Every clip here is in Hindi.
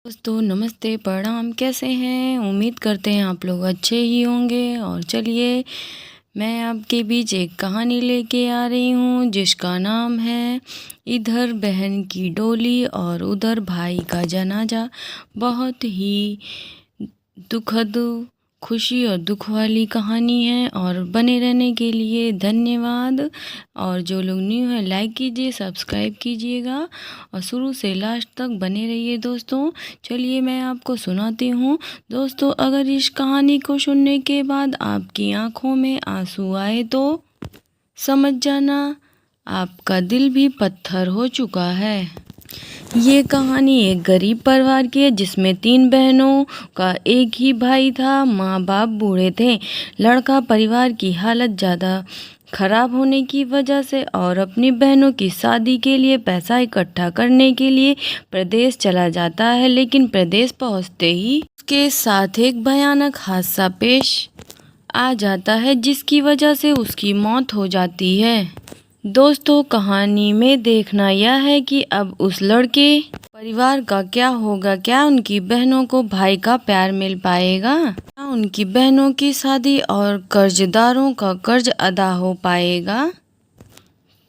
दोस्तों नमस्ते प्रणाम, कैसे हैं? उम्मीद करते हैं आप लोग अच्छे ही होंगे। और चलिए मैं आपके बीच एक कहानी लेके आ रही हूँ जिसका नाम है इधर बहन की डोली और उधर भाई का जनाजा। बहुत ही दुखद, खुशी और दुख वाली कहानी है। और बने रहने के लिए धन्यवाद। और जो लोग न्यू है लाइक कीजिए, सब्सक्राइब कीजिएगा और शुरू से लास्ट तक बने रहिए दोस्तों। चलिए मैं आपको सुनाती हूँ। दोस्तों अगर इस कहानी को सुनने के बाद आपकी आंखों में आंसू आए तो समझ जाना आपका दिल भी पत्थर हो चुका है। ये कहानी एक गरीब परिवार की है जिसमें 3 बहनों का एक ही भाई था। माँ बाप बूढ़े थे। लड़का परिवार की हालत ज़्यादा खराब होने की वजह से और अपनी बहनों की शादी के लिए पैसा इकट्ठा करने के लिए प्रदेश चला जाता है, लेकिन प्रदेश पहुँचते ही उसके साथ एक भयानक हादसा पेश आ जाता है जिसकी वजह से उसकी मौत हो जाती है। दोस्तों कहानी में देखना यह है कि अब उस लड़के परिवार का क्या होगा। क्या उनकी बहनों को भाई का प्यार मिल पाएगा? क्या उनकी बहनों की शादी और कर्जदारों का कर्ज अदा हो पाएगा?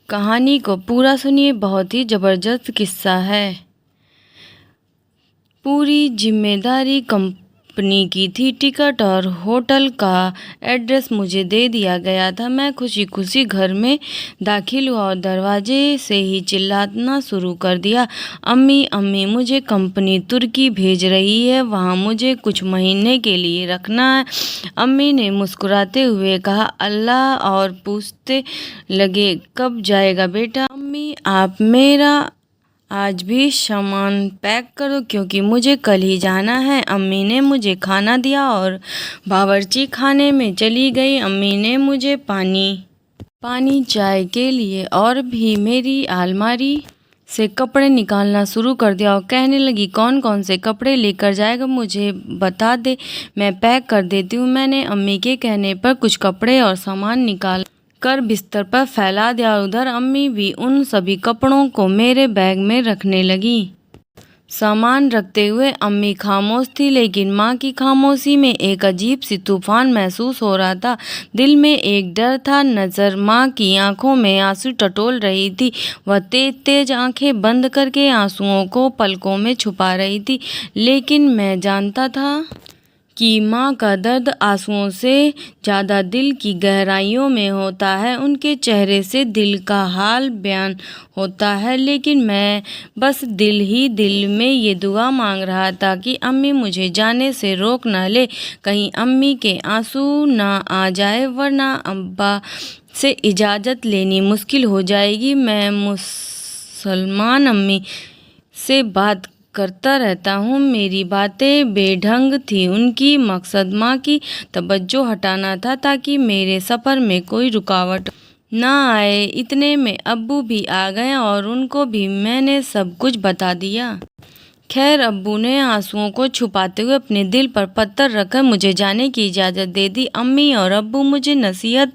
कहानी को पूरा सुनिए, बहुत ही जबरदस्त किस्सा है। पूरी जिम्मेदारी कंपनी की थी। टिकट और होटल का एड्रेस मुझे दे दिया गया था। मैं खुशी खुशी घर में दाखिल हुआ और दरवाजे से ही चिल्लाना शुरू कर दिया, अम्मी अम्मी, मुझे कंपनी तुर्की भेज रही है, वहाँ मुझे कुछ महीने के लिए रखना है। अम्मी ने मुस्कुराते हुए कहा, अल्लाह, और पूछते लगे, कब जाएगा बेटा? अम्मी आप मेरा आज भी सामान पैक करो क्योंकि मुझे कल ही जाना है। अम्मी ने मुझे खाना दिया और बावर्ची खाने में चली गई। अम्मी ने मुझे पानी चाय के लिए और भी मेरी अलमारी से कपड़े निकालना शुरू कर दिया और कहने लगी, कौन कौन से कपड़े लेकर जाएगा मुझे बता दे, मैं पैक कर देती हूँ। मैंने अम्मी के कहने पर कुछ कपड़े और सामान निकाल कर बिस्तर पर फैला दिया। उधर अम्मी भी उन सभी कपड़ों को मेरे बैग में रखने लगी। सामान रखते हुए अम्मी खामोश थी, लेकिन माँ की खामोशी में एक अजीब सी तूफान महसूस हो रहा था। दिल में एक डर था। नज़र माँ की आंखों में आंसू टटोल रही थी। वह तेज तेज आंखें बंद करके आंसुओं को पलकों में छुपा रही थी, लेकिन मैं जानता था कि माँ का दर्द आंसुओं से ज़्यादा दिल की गहराइयों में होता है। उनके चेहरे से दिल का हाल बयान होता है, लेकिन मैं बस दिल ही दिल में ये दुआ मांग रहा था कि अम्मी मुझे जाने से रोक ना ले, कहीं अम्मी के आंसू ना आ जाए, वरना अब्बा से इजाज़त लेनी मुश्किल हो जाएगी। मैं मुसलमान अम्मी से बात करता रहता हूँ। मेरी बातें बेढंग थी। उनकी मकसद माँ की तवज्जो हटाना था ताकि मेरे सफ़र में कोई रुकावट ना आए। इतने में अब्बू भी आ गए और उनको भी मैंने सब कुछ बता दिया। खैर अब्बू ने आंसुओं को छुपाते हुए अपने दिल पर पत्थर रखकर मुझे जाने की इजाज़त दे दी। अम्मी और अब्बू मुझे नसीहत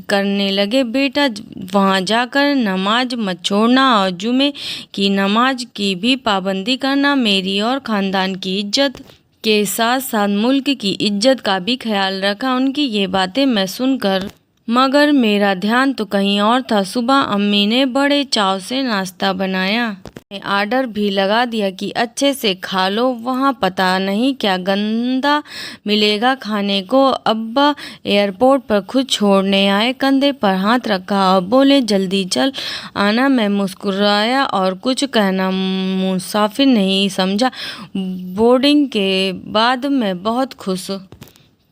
करने लगे, बेटा वहाँ जाकर नमाज मत छोड़ना और जुमे की नमाज की भी पाबंदी करना। मेरी और ख़ानदान की इज्जत के साथ साथ मुल्क की इज्जत का भी ख्याल रखा। उनकी ये बातें मैं सुनकर मगर मेरा ध्यान तो कहीं और था। सुबह अम्मी ने बड़े चाव से नाश्ता बनाया। आर्डर भी लगा दिया कि अच्छे से खा लो, वहाँ पता नहीं क्या गंदा मिलेगा खाने को। अब्बा एयरपोर्ट पर खुद छोड़ने आए, कंधे पर हाथ रखा और बोले, जल्दी चल आना। मैं मुस्कुराया और कुछ कहना मुसाफिर नहीं समझा। बोर्डिंग के बाद मैं बहुत खुश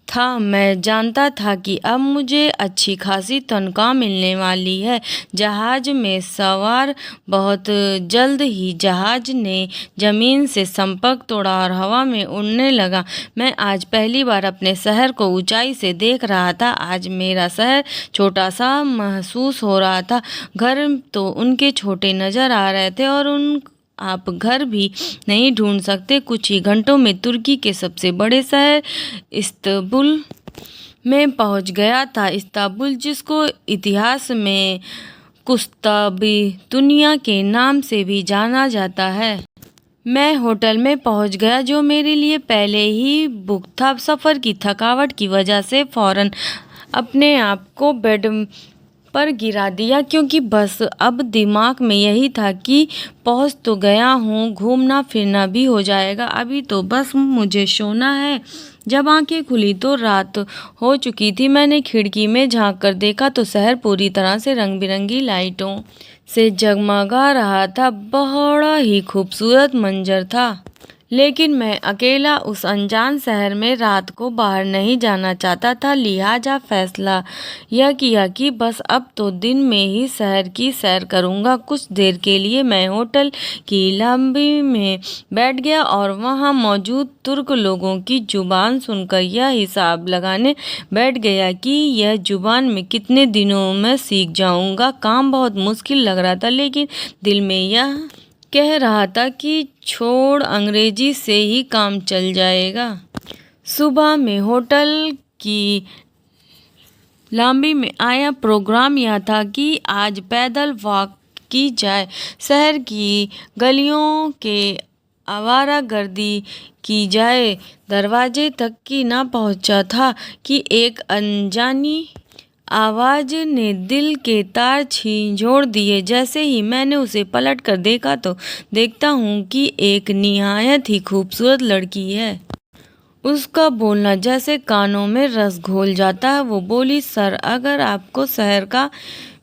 था। मैं जानता था कि अब मुझे अच्छी खासी तनख्वाह मिलने वाली है। जहाज में सवार बहुत जल्द ही जहाज ने ज़मीन से संपर्क तोड़ा और हवा में उड़ने लगा। मैं आज पहली बार अपने शहर को ऊंचाई से देख रहा था। आज मेरा शहर छोटा सा महसूस हो रहा था। घर तो उनके छोटे नज़र आ रहे थे और आप घर भी नहीं ढूंढ सकते। कुछ ही घंटों में तुर्की के सबसे बड़े शहर इस्तांबुल में पहुंच गया था। इस्तांबुल जिसको इतिहास में कुस्ताबी दुनिया के नाम से भी जाना जाता है। मैं होटल में पहुंच गया, जो मेरे लिए पहले ही बुक था। सफ़र की थकावट की वजह से फ़ौरन अपने आप को बेड पर गिरा दिया, क्योंकि बस अब दिमाग में यही था कि पहुंच तो गया हूँ, घूमना फिरना भी हो जाएगा, अभी तो बस मुझे सोना है। जब आंखें खुली तो रात हो चुकी थी। मैंने खिड़की में झांक कर देखा तो शहर पूरी तरह से रंग बिरंगी लाइटों से जगमगा रहा था। बड़ा ही खूबसूरत मंजर था। लेकिन मैं अकेला उस अनजान शहर में रात को बाहर नहीं जाना चाहता था। लिहाजा फैसला यह किया कि बस अब तो दिन में ही शहर की सैर करूंगा। कुछ देर के लिए मैं होटल की लॉबी में बैठ गया और वहां मौजूद तुर्क लोगों की जुबान सुनकर यह हिसाब लगाने बैठ गया कि यह जुबान में कितने दिनों में सीख जाऊंगा। काम बहुत मुश्किल लग रहा था, लेकिन दिल में यह कह रहा था कि छोड़, अंग्रेजी से ही काम चल जाएगा। सुबह में होटल की लॉबी में आया। प्रोग्राम यह था कि आज पैदल वॉक की जाए, शहर की गलियों के आवारागर्दी की जाए। दरवाजे तक की ना पहुंचा था कि एक अनजानी आवाज ने दिल के तार झींझोड़ दिए। जैसे ही मैंने उसे पलट कर देखा तो देखता हूँ कि एक निहायत ही खूबसूरत लड़की है। उसका बोलना जैसे कानों में रस घोल जाता है। वो बोली, सर, अगर आपको शहर का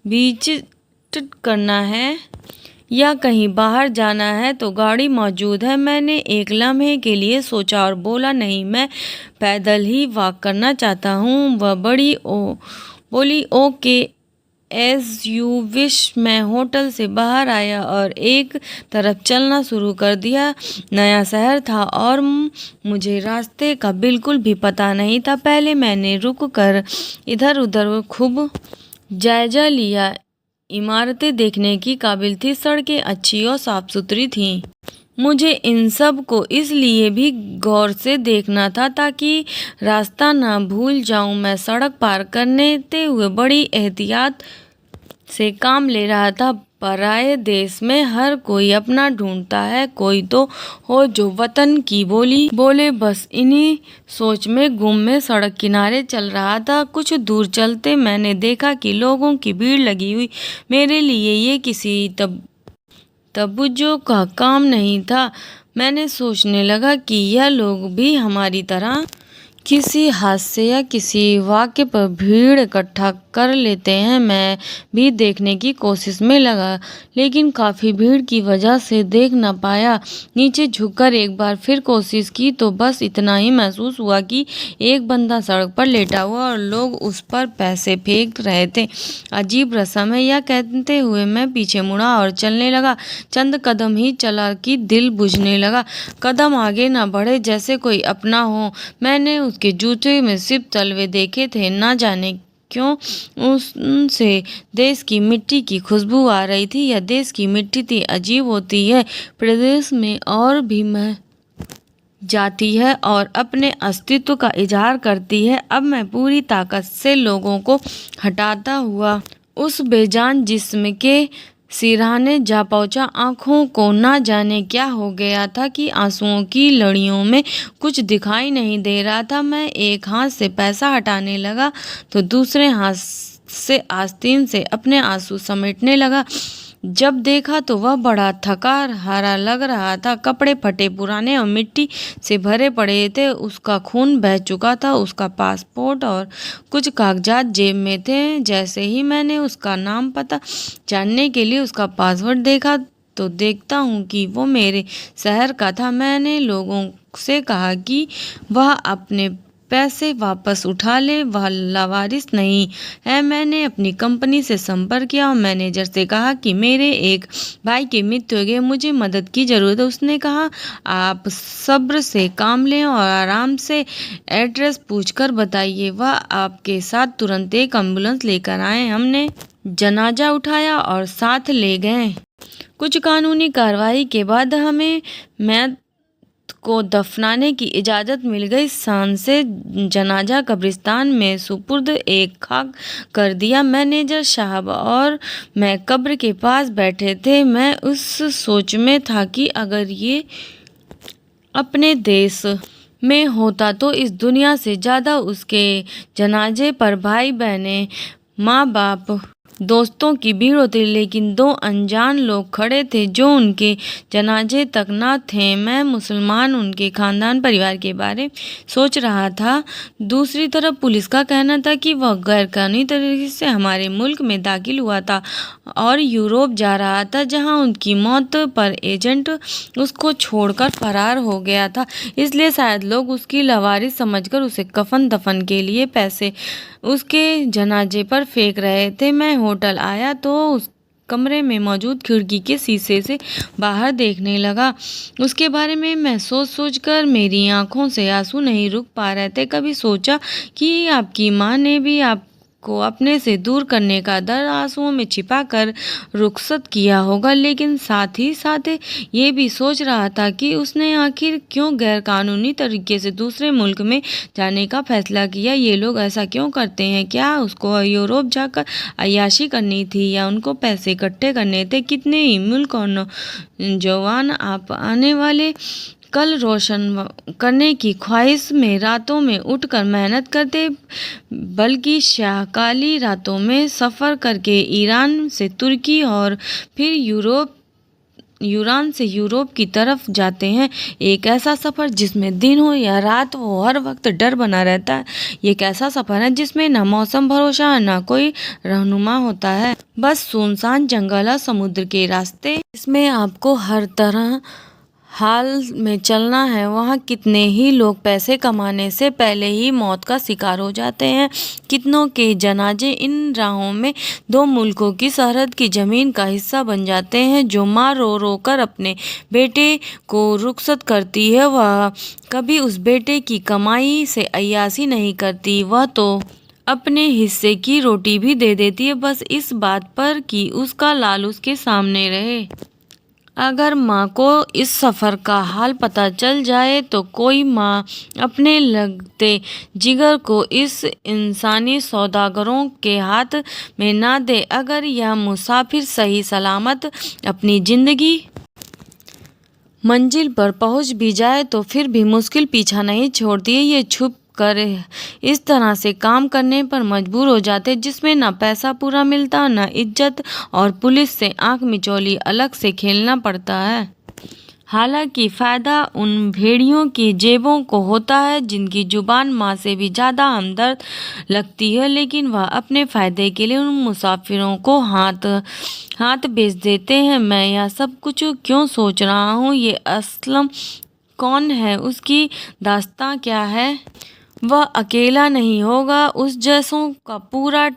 विजिट करना है या कहीं बाहर जाना है तो गाड़ी मौजूद है। मैंने एक लम्हे के लिए सोचा और बोला, नहीं, मैं पैदल ही वॉक करना चाहता हूँ। वह बोली, ओके, एज यू विश। मैं होटल से बाहर आया और एक तरफ चलना शुरू कर दिया। नया शहर था और मुझे रास्ते का बिल्कुल भी पता नहीं था। पहले मैंने रुक कर इधर उधर खूब जायजा लिया। इमारतें देखने की काबिल थी, सड़कें अच्छी और साफ सुथरी थीं। मुझे इन सब को इसलिए भी गौर से देखना था ताकि रास्ता ना भूल जाऊं। मैं सड़क पार करते हुए बड़ी एहतियात से काम ले रहा था। पराये देश में हर कोई अपना ढूंढता है, कोई तो हो जो वतन की बोली बोले। बस इन्हीं सोच में गुम में सड़क किनारे चल रहा था। कुछ दूर चलते मैंने देखा कि लोगों की भीड़ लगी हुई। मेरे लिए ये किसी तबुज्जो का काम नहीं था। मैंने सोचने लगा कि यह लोग भी हमारी तरह किसी हादसे या किसी वाक़े पर भीड़ इकट्ठा कर लेते हैं। मैं भी देखने की कोशिश में लगा, लेकिन काफ़ी भीड़ की वजह से देख न पाया। नीचे झुककर एक बार फिर कोशिश की तो बस इतना ही महसूस हुआ कि एक बंदा सड़क पर लेटा हुआ और लोग उस पर पैसे फेंक रहे थे। अजीब रस्म है, यह कहते हुए मैं पीछे मुड़ा और चलने लगा। चंद कदम ही चला कि दिल बुझने लगा। कदम आगे न बढ़े, जैसे कोई अपना हो। मैंने उसके जूते में सिर्फ तलवे देखे थे। ना जाने क्यों उनसे देश की मिट्टी की खुशबू आ रही थी। यह देश की मिट्टी थी, अजीब होती है, प्रदेश में और भी मह जाती है और अपने अस्तित्व का इजहार करती है। अब मैं पूरी ताकत से लोगों को हटाता हुआ उस बेजान जिस्म के सिरहाने जा पहुंचा। आंखों को ना जाने क्या हो गया था कि आंसुओं की लड़ियों में कुछ दिखाई नहीं दे रहा था। मैं एक हाथ से पैसा हटाने लगा तो दूसरे हाथ से आस्तीन से अपने आंसू समेटने लगा। जब देखा तो वह बड़ा थका हारा लग रहा था। कपड़े फटे पुराने और मिट्टी से भरे पड़े थे। उसका खून बह चुका था। उसका पासपोर्ट और कुछ कागजात जेब में थे। जैसे ही मैंने उसका नाम पता जानने के लिए उसका पासवर्ड देखा तो देखता हूँ कि वो मेरे शहर का था। मैंने लोगों से कहा कि वह अपने पैसे वापस उठा ले, वह लावारिस नहीं है। मैंने अपनी कंपनी से संपर्क किया और मैनेजर से कहा कि मेरे एक भाई की मृत्यु हो गई, मुझे मदद की ज़रूरत है। उसने कहा, आप सब्र से काम लें और आराम से एड्रेस पूछकर बताइए। वह आपके साथ तुरंत एक एम्बुलेंस लेकर आए। हमने जनाजा उठाया और साथ ले गए। कुछ कानूनी कार्रवाई के बाद हमें मैथ को दफनाने की इजाज़त मिल गई। शान से जनाजा कब्रिस्तान में सुपुर्द एक खाक कर दिया। मैनेजर साहब और मैं कब्र के पास बैठे थे। मैं उस सोच में था कि अगर ये अपने देश में होता तो इस दुनिया से ज़्यादा उसके जनाजे पर भाई बहनें, माँ बाप, दोस्तों की भीड़ होती, लेकिन दो अनजान लोग खड़े थे जो उनके जनाजे तक न थे। मैं मुसलमान उनके खानदान परिवार के बारे में सोच रहा था। दूसरी तरफ पुलिस का कहना था कि वह गैरकानूनी तरीके से हमारे मुल्क में दाखिल हुआ था और यूरोप जा रहा था, जहां उनकी मौत पर एजेंट उसको छोड़कर फरार हो गया था। इसलिए शायद लोग उसकी लावारिस समझकर उसे कफन दफन के लिए पैसे उसके जनाजे पर फेंक रहे थे। मैं होटल आया तो उस कमरे में मौजूद खिड़की के शीशे से बाहर देखने लगा। उसके बारे में मैं सोच कर मेरी आंखों से आंसू नहीं रुक पा रहे थे। कभी सोचा कि आपकी माँ ने भी आपको अपने से दूर करने का दर्द आंसुओं में छिपा कर रुखसत किया होगा, लेकिन साथ ही साथ ये भी सोच रहा था कि उसने आखिर क्यों गैर कानूनी तरीके से दूसरे मुल्क में जाने का फैसला किया। ये लोग ऐसा क्यों करते हैं? क्या उसको यूरोप जाकर अय्याशी करनी थी या उनको पैसे इकट्ठे करने थे? कितने ही मुल्क और नौजवान आप आने वाले कल रोशन करने की ख्वाहिश में रातों में उठकर मेहनत करते, बल्कि शाहकाली रातों में सफ़र करके ईरान से तुर्की और फिर यूरान से यूरोप की तरफ जाते हैं। एक ऐसा सफ़र जिसमें दिन हो या रात हो हर वक्त डर बना रहता है। ये एक ऐसा सफ़र है जिसमें ना मौसम भरोसा ना कोई रहनुमा होता है, बस सुनसान जंगल और समुद्र के रास्ते। इसमें आपको हर तरह हाल में चलना है। वहाँ कितने ही लोग पैसे कमाने से पहले ही मौत का शिकार हो जाते हैं। कितनों के जनाजे इन राहों में दो मुल्कों की सरहद की ज़मीन का हिस्सा बन जाते हैं। जो माँ रो रो कर अपने बेटे को रुखसत करती है, वह कभी उस बेटे की कमाई से अय्याशी नहीं करती। वह तो अपने हिस्से की रोटी भी दे देती है, बस इस बात पर कि उसका लाल उसके सामने रहे। अगर माँ को इस सफ़र का हाल पता चल जाए तो कोई माँ अपने लगते जिगर को इस इंसानी सौदागरों के हाथ में ना दे। अगर यह मुसाफिर सही सलामत अपनी ज़िंदगी मंजिल पर पहुंच भी जाए तो फिर भी मुश्किल पीछा नहीं छोड़ती है। ये छुप कर इस तरह से काम करने पर मजबूर हो जाते जिसमें ना पैसा पूरा मिलता, ना इज्जत, और पुलिस से आंख मिचौली अलग से खेलना पड़ता है। हालांकि फ़ायदा उन भेड़ियों की जेबों को होता है जिनकी जुबान माँ से भी ज़्यादा हमदर्द लगती है, लेकिन वह अपने फ़ायदे के लिए उन मुसाफिरों को हाथ बेच देते हैं। मैं यह सब कुछ क्यों सोच रहा हूँ? ये असलम कौन है? उसकी दास्तां क्या है? वह अकेला नहीं होगा, उस जैसों का पूरा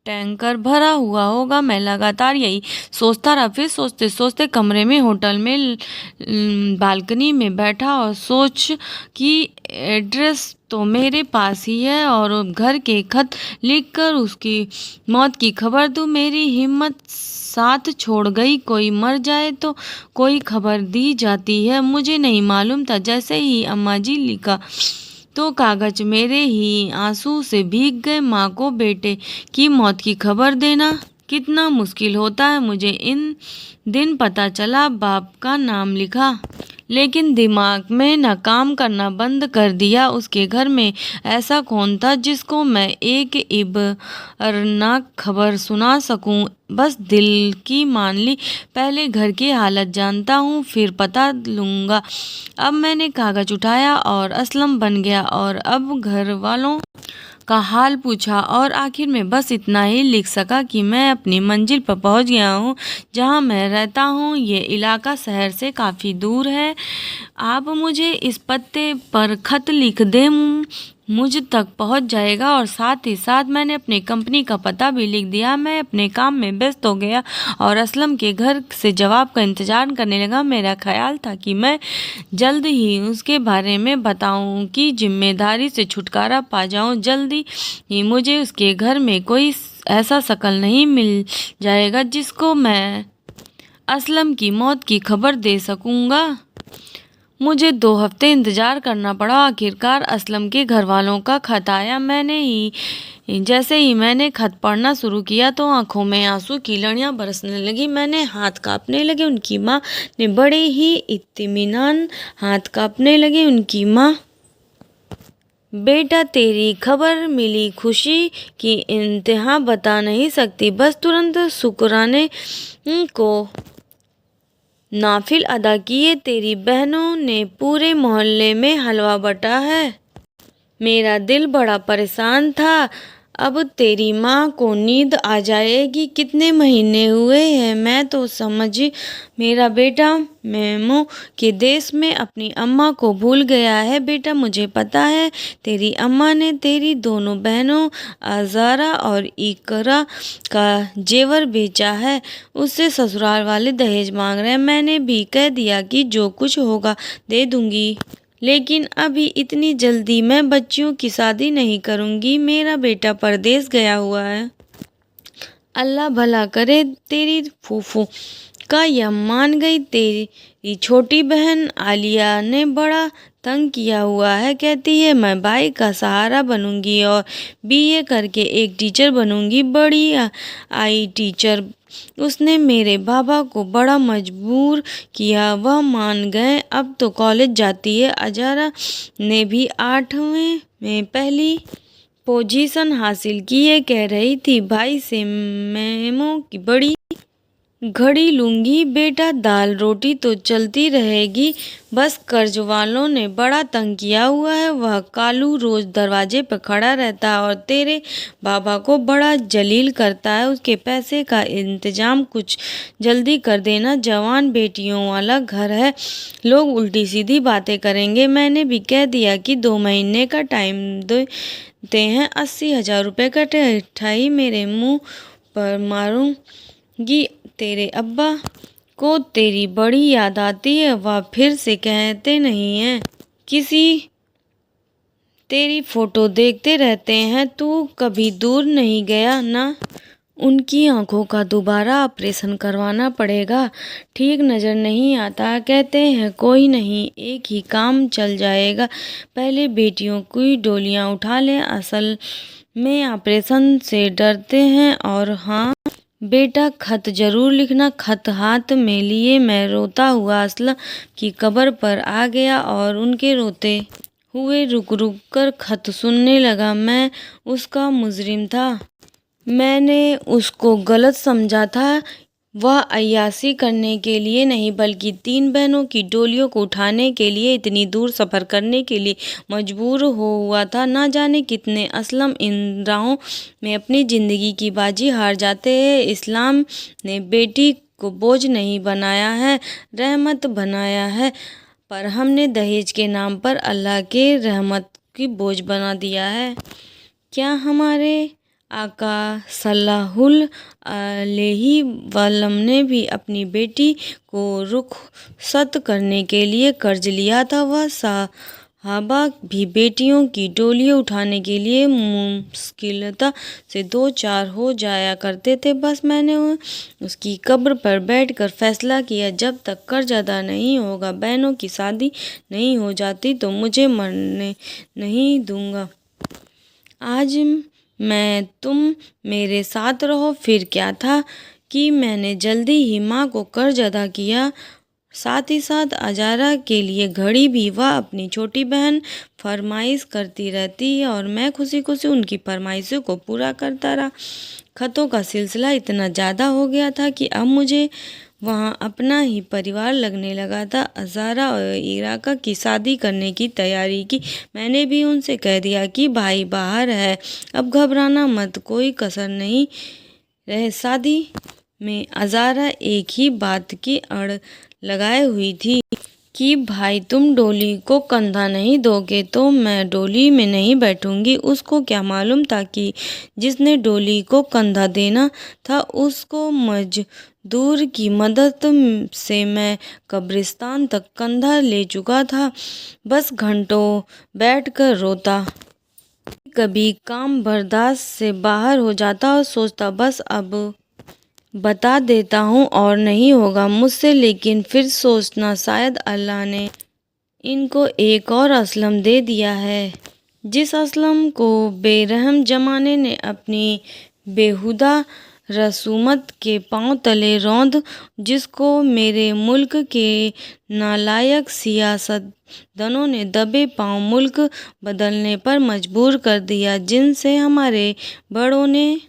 टैंकर भरा हुआ होगा। मैं लगातार यही सोचता रहा। फिर सोचते सोचते कमरे में होटल में बालकनी में बैठा और सोच कि एड्रेस तो मेरे पास ही है और घर के खत लिखकर उसकी मौत की खबर दूँ। मेरी हिम्मत साथ छोड़ गई। कोई मर जाए तो कोई खबर दी जाती है, मुझे नहीं मालूम था। जैसे ही अम्मा जी लिखा तो कागज मेरे ही आंसू से भीग गए। माँ को बेटे की मौत की खबर देना कितना मुश्किल होता है, मुझे इन दिन पता चला। बाप का नाम लिखा, लेकिन दिमाग में न काम करना बंद कर दिया। उसके घर में ऐसा कौन था जिसको मैं एक इबरनाक खबर सुना सकूं? बस दिल की मान ली। पहले घर की हालत जानता हूँ, फिर पता लूँगा। अब मैंने कागज उठाया और असलम बन गया और अब घर वालों का हाल पूछा और आखिर में बस इतना ही लिख सका कि मैं अपनी मंजिल पर पहुंच गया हूं, जहां मैं रहता हूं। ये इलाका शहर से काफ़ी दूर है। आप मुझे इस पते पर खत लिख दें, मुझ तक पहुंच जाएगा। और साथ ही साथ मैंने अपनी कंपनी का पता भी लिख दिया। मैं अपने काम में व्यस्त हो गया और असलम के घर से जवाब का इंतज़ार करने लगा। मेरा ख्याल था कि मैं जल्द ही उसके बारे में बताऊं कि जिम्मेदारी से छुटकारा पा जाऊं। जल्दी ही मुझे उसके घर में कोई ऐसा शक्ल नहीं मिल जाएगा जिसको मैं असलम की मौत की खबर दे सकूंगा। मुझे 2 हफ्ते इंतज़ार करना पड़ा। आखिरकार असलम के घर वालों का खत आया। जैसे ही मैंने खत पढ़ना शुरू किया तो आंखों में आंसू की लड़ियाँ बरसने लगी। मैंने हाथ कांपने लगे। उनकी माँ ने बड़े ही इत्मीनान हाथ कांपने लगे। उनकी माँ, बेटा तेरी खबर मिली, खुशी की इंतहा बता नहीं सकती। बस तुरंत शुक्राने को नाफिल अदा किए। तेरी बहनों ने पूरे मोहल्ले में हलवा बटा है। मेरा दिल बड़ा परेशान था। अब तेरी माँ को नींद आ जाएगी। कितने महीने हुए हैं? मैं तो समझी मेरा बेटा मेमो के देश में अपनी अम्मा को भूल गया है। बेटा मुझे पता है तेरी अम्मा ने तेरी दोनों बहनों अजारा और इकरा का जेवर बेचा है। उससे ससुराल वाले दहेज मांग रहे हैं। मैंने भी कह दिया कि जो कुछ होगा दे दूंगी, लेकिन अभी इतनी जल्दी मैं बच्चियों की शादी नहीं करूंगी। मेरा बेटा परदेश गया हुआ है। अल्लाह भला करे। तेरी फूफू का यह मान गई। तेरी छोटी बहन आलिया ने बड़ा तंग किया हुआ है। कहती है मैं भाई का सहारा बनूंगी और बीए करके एक टीचर बनूंगी, बड़ी आई टीचर। उसने मेरे बाबा को बड़ा मजबूर किया, वह मान गए। अब तो कॉलेज जाती है। अजारा ने भी 8वीं में पहली पोजीशन हासिल की है। कह रही थी भाई से मेमो की बड़ी घड़ी लूंगी। बेटा दाल रोटी तो चलती रहेगी, बस कर्ज वालों ने बड़ा तंग किया हुआ है। वह कालू रोज दरवाजे पर खड़ा रहता है और तेरे बाबा को बड़ा जलील करता है। उसके पैसे का इंतजाम कुछ जल्दी कर देना। जवान बेटियों वाला घर है, लोग उल्टी सीधी बातें करेंगे। मैंने भी कह दिया कि 2 महीने का टाइम देते हैं। 80,000 रुपये का ठहाई मेरे मुंह पर मारूंगी। तेरे अब्बा को तेरी बड़ी याद आती है। वह फिर से कहते नहीं हैं, किसी तेरी फोटो देखते रहते हैं। तू कभी दूर नहीं गया ना। उनकी आंखों का दोबारा ऑपरेशन करवाना पड़ेगा, ठीक नज़र नहीं आता। कहते हैं कोई नहीं, एक ही काम चल जाएगा। पहले बेटियों की डोलियां उठा लें, असल में ऑपरेशन से डरते हैं। और हाँ बेटा, खत जरूर लिखना। खत हाथ में लिए मैं रोता हुआ असलम की कब्र पर आ गया और उनके रोते हुए रुक रुक कर खत सुनने लगा। मैं उसका मुजरिम था। मैंने उसको गलत समझा था। वह अय्याशी करने के लिए नहीं, बल्कि 3 बहनों की डोलियों को उठाने के लिए इतनी दूर सफ़र करने के लिए मजबूर हो हुआ था। ना जाने कितने असलम इन राहों में अपनी ज़िंदगी की बाजी हार जाते हैं। इस्लाम ने बेटी को बोझ नहीं बनाया है, रहमत बनाया है, पर हमने दहेज के नाम पर अल्लाह के रहमत की बोझ बना दिया है। क्या हमारे आका सल्लल्लाहु अलैहि वसल्लम ने भी अपनी बेटी को रुखसत करने के लिए कर्ज लिया था? वह सहाबा भी बेटियों की डोली उठाने के लिए मुश्किलता से 2-4 हो जाया करते थे। बस मैंने उसकी कब्र पर बैठकर फैसला किया, जब तक कर्ज अदा नहीं होगा, बहनों की शादी नहीं हो जाती, तो मुझे मरने नहीं दूंगा। आज मैं तुम मेरे साथ रहो। फिर क्या था कि मैंने जल्दी ही माँ को कर्ज अदा किया, साथ ही साथ अजारा के लिए घड़ी भी। वह अपनी छोटी बहन फरमाइश करती रहती है और मैं खुशी खुशी उनकी फरमाइशों को पूरा करता रहा। खतों का सिलसिला इतना ज़्यादा हो गया था कि अब मुझे वहाँ अपना ही परिवार लगने लगा था। अजारा और इराका की शादी करने की तैयारी की। मैंने भी उनसे कह दिया कि भाई बाहर है, अब घबराना मत, कोई कसर नहीं रहे। शादी में अजारा एक ही बात की अड़ लगाए हुई थी कि भाई तुम डोली को कंधा नहीं दोगे तो मैं डोली में नहीं बैठूंगी। उसको क्या मालूम था कि जिसने डोली को कंधा देना था उसको मजदूर की मदद से मैं कब्रिस्तान तक कंधा ले चुका था। बस घंटों बैठकर रोता, कभी काम बर्दाश्त से बाहर हो जाता और सोचता बस अब बता देता हूँ और नहीं होगा मुझसे। लेकिन फिर सोचना शायद अल्लाह ने इनको एक और असलम दे दिया है, जिस असलम को बेरहम जमाने ने अपनी बेहुदा रसूमत के पांव तले रौंद, जिसको मेरे मुल्क के नालायक सियासतदानों ने दबे पांव मुल्क बदलने पर मजबूर कर दिया, जिनसे हमारे बड़ों ने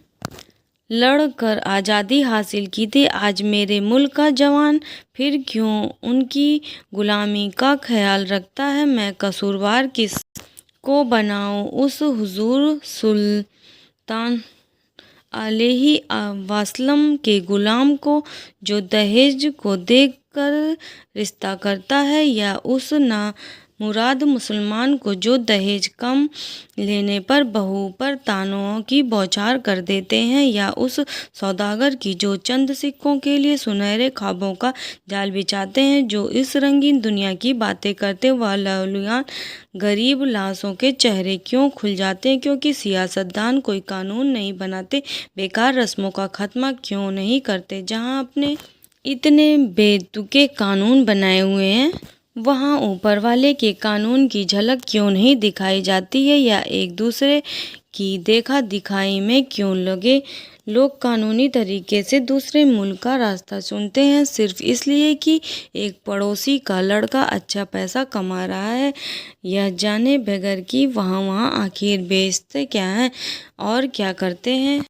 लड़ कर आज़ादी हासिल की थी। आज मेरे मुल्क का जवान फिर क्यों उनकी गुलामी का ख्याल रखता है? मैं कसूरवार किस को बनाऊं? उस हुजूर सुल्तान अलैहि वसल्लम के गुलाम को, जो दहेज को देखकर रिश्ता करता है, या उस नामुराद मुसलमान को जो दहेज कम लेने पर बहू पर तानों की बौछार कर देते हैं, या उस सौदागर की जो चंद सिक्कों के लिए सुनहरे ख्वाबों का जाल बिछाते हैं, जो इस रंगीन दुनिया की बातें करते वालुयान गरीब लाशों के चेहरे क्यों खुल जाते हैं? क्योंकि सियासतदान कोई कानून नहीं बनाते, बेकार रस्मों का खात्मा क्यों नहीं करते? जहां अपने इतने बेतुके कानून बनाए हुए हैं, वहाँ ऊपर वाले के कानून की झलक क्यों नहीं दिखाई जाती है? या एक दूसरे की देखा दिखाई में क्यों लगे लोग कानूनी तरीके से दूसरे मुल्क का रास्ता चुनते हैं, सिर्फ इसलिए कि एक पड़ोसी का लड़का अच्छा पैसा कमा रहा है, यह जाने बगैर कि वहाँ आखिर बेचते क्या हैं और क्या करते हैं।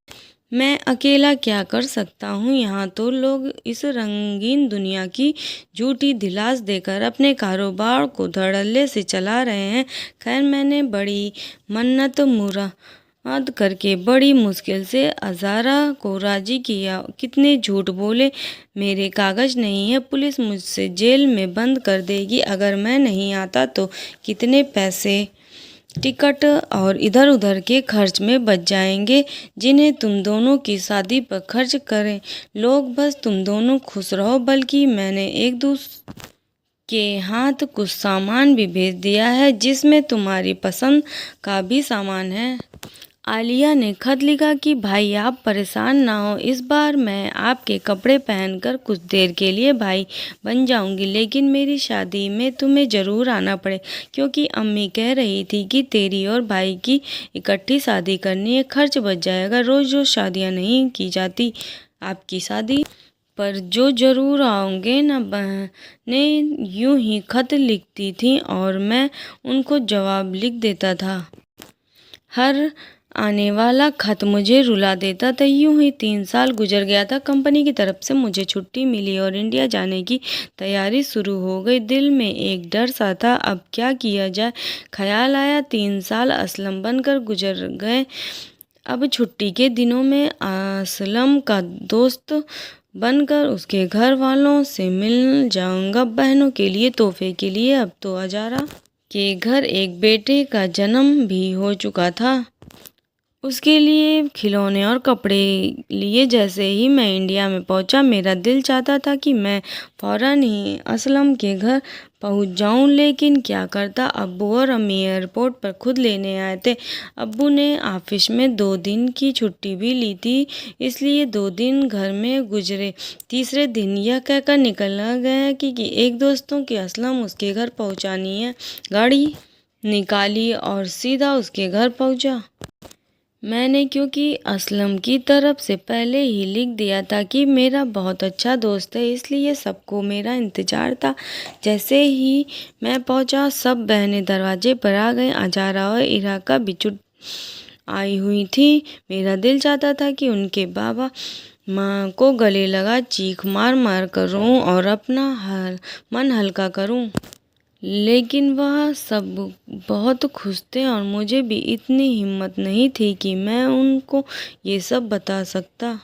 मैं अकेला क्या कर सकता हूँ? यहाँ तो लोग इस रंगीन दुनिया की झूठी दिलास देकर अपने कारोबार को धड़ल्ले से चला रहे हैं। खैर, मैंने बड़ी मन्नत मुराद करके बड़ी मुश्किल से अज़ारा को राजी किया। कितने झूठ बोले, मेरे कागज नहीं है, पुलिस मुझसे जेल में बंद कर देगी अगर मैं नहीं आता तो। कितने पैसे टिकट और इधर उधर के खर्च में बच जाएंगे, जिन्हें तुम दोनों की शादी पर खर्च करें लोग। बस तुम दोनों खुश रहो। बल्कि मैंने एक दूसरे के हाथ कुछ सामान भी भेज दिया है, जिसमें तुम्हारी पसंद का भी सामान है। आलिया ने खत लिखा कि भाई आप परेशान ना हो, इस बार मैं आपके कपड़े पहनकर कुछ देर के लिए भाई बन जाऊंगी, लेकिन मेरी शादी में तुम्हें ज़रूर आना पड़े, क्योंकि अम्मी कह रही थी कि तेरी और भाई की इकट्ठी शादी करनी है, खर्च बच जाएगा। रोज़ रोज़ शादियां नहीं की जाती। आपकी शादी पर जो ज़रूर आओगे ना। बहनें यूं ही खत लिखती थीं और मैं उनको जवाब लिख देता था। हर आने वाला खत मुझे रुला देता था। यूं ही 3 साल गुजर गया था। कंपनी की तरफ से मुझे छुट्टी मिली और इंडिया जाने की तैयारी शुरू हो गई। दिल में एक डर सा था, अब क्या किया जाए। ख्याल आया 3 साल असलम बनकर गुजर गए, अब छुट्टी के दिनों में असलम का दोस्त बनकर उसके घर वालों से मिल जाऊंगा। बहनों के लिए तोहफे के लिए अब तो अजारा के घर एक बेटे का जन्म भी हो चुका था। उसके लिए खिलौने और कपड़े लिए। जैसे ही मैं इंडिया में पहुंचा, मेरा दिल चाहता था कि मैं फ़ौरन ही असलम के घर पहुंच जाऊं, लेकिन क्या करता, अब्बू और अम्मी एयरपोर्ट पर खुद लेने आए थे। अब्बू ने ऑफिस में 2 दिन की छुट्टी भी ली थी, इसलिए 2 दिन घर में गुजरे। तीसरे दिन यह कहकर निकलना गया कि एक दोस्तों की असलम उसके घर पहुंचानी है। गाड़ी निकाली और सीधा उसके घर पहुंचा। मैंने क्योंकि असलम की तरफ से पहले ही लिख दिया था कि मेरा बहुत अच्छा दोस्त है, इसलिए सबको मेरा इंतज़ार था। जैसे ही मैं पहुंचा, सब बहनें दरवाजे पर आ गईं। अजारा और इराका भी आई हुई थी। मेरा दिल चाहता था कि उनके बाबा माँ को गले लगा चीख मार मार कर रोऊं और अपना मन हल्का करूं, लेकिन वह सब बहुत खुश थे और मुझे भी इतनी हिम्मत नहीं थी कि मैं उनको ये सब बता सकता।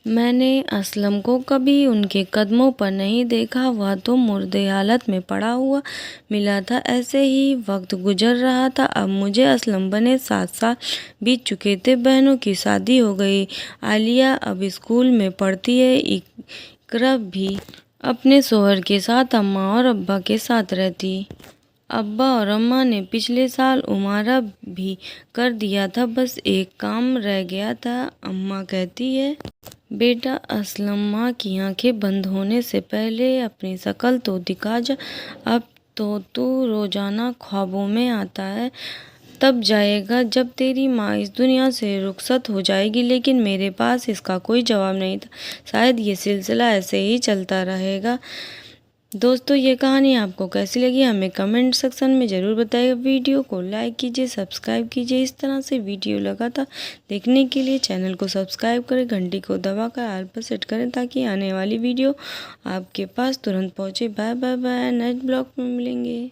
मैंने असलम को कभी उनके कदमों पर नहीं देखा, वह तो मुर्दे हालत में पड़ा हुआ मिला था। ऐसे ही वक्त गुजर रहा था। अब मुझे असलम बने 7 साल बीत चुके थे। बहनों की शादी हो गई। आलिया अब स्कूल में पढ़ती है। इकरा भी अपने शौहर के साथ अम्मा और अब्बा के साथ रहती। अब्बा और अम्मा ने पिछले साल उमारा भी कर दिया था, बस एक काम रह गया था। अम्मा कहती है, बेटा असलम, माँ की आंखें बंद होने से पहले अपनी शक्ल तो दिखा जा। अब तो तू रोज़ाना ख्वाबों में आता है। तब जाएगा जब तेरी माँ इस दुनिया से रुखसत हो जाएगी, लेकिन मेरे पास इसका कोई जवाब नहीं था। शायद ये सिलसिला ऐसे ही चलता रहेगा। दोस्तों, ये कहानी आपको कैसी लगी हमें कमेंट सेक्शन में ज़रूर बताइए। वीडियो को लाइक कीजिए, सब्सक्राइब कीजिए। इस तरह से वीडियो लगातार देखने के लिए चैनल को सब्सक्राइब करें, घंटी को दबाकर ऑल पर सेट करें ताकि आने वाली वीडियो आपके पास तुरंत पहुँचे। Bye bye bye, next blog में मिलेंगे।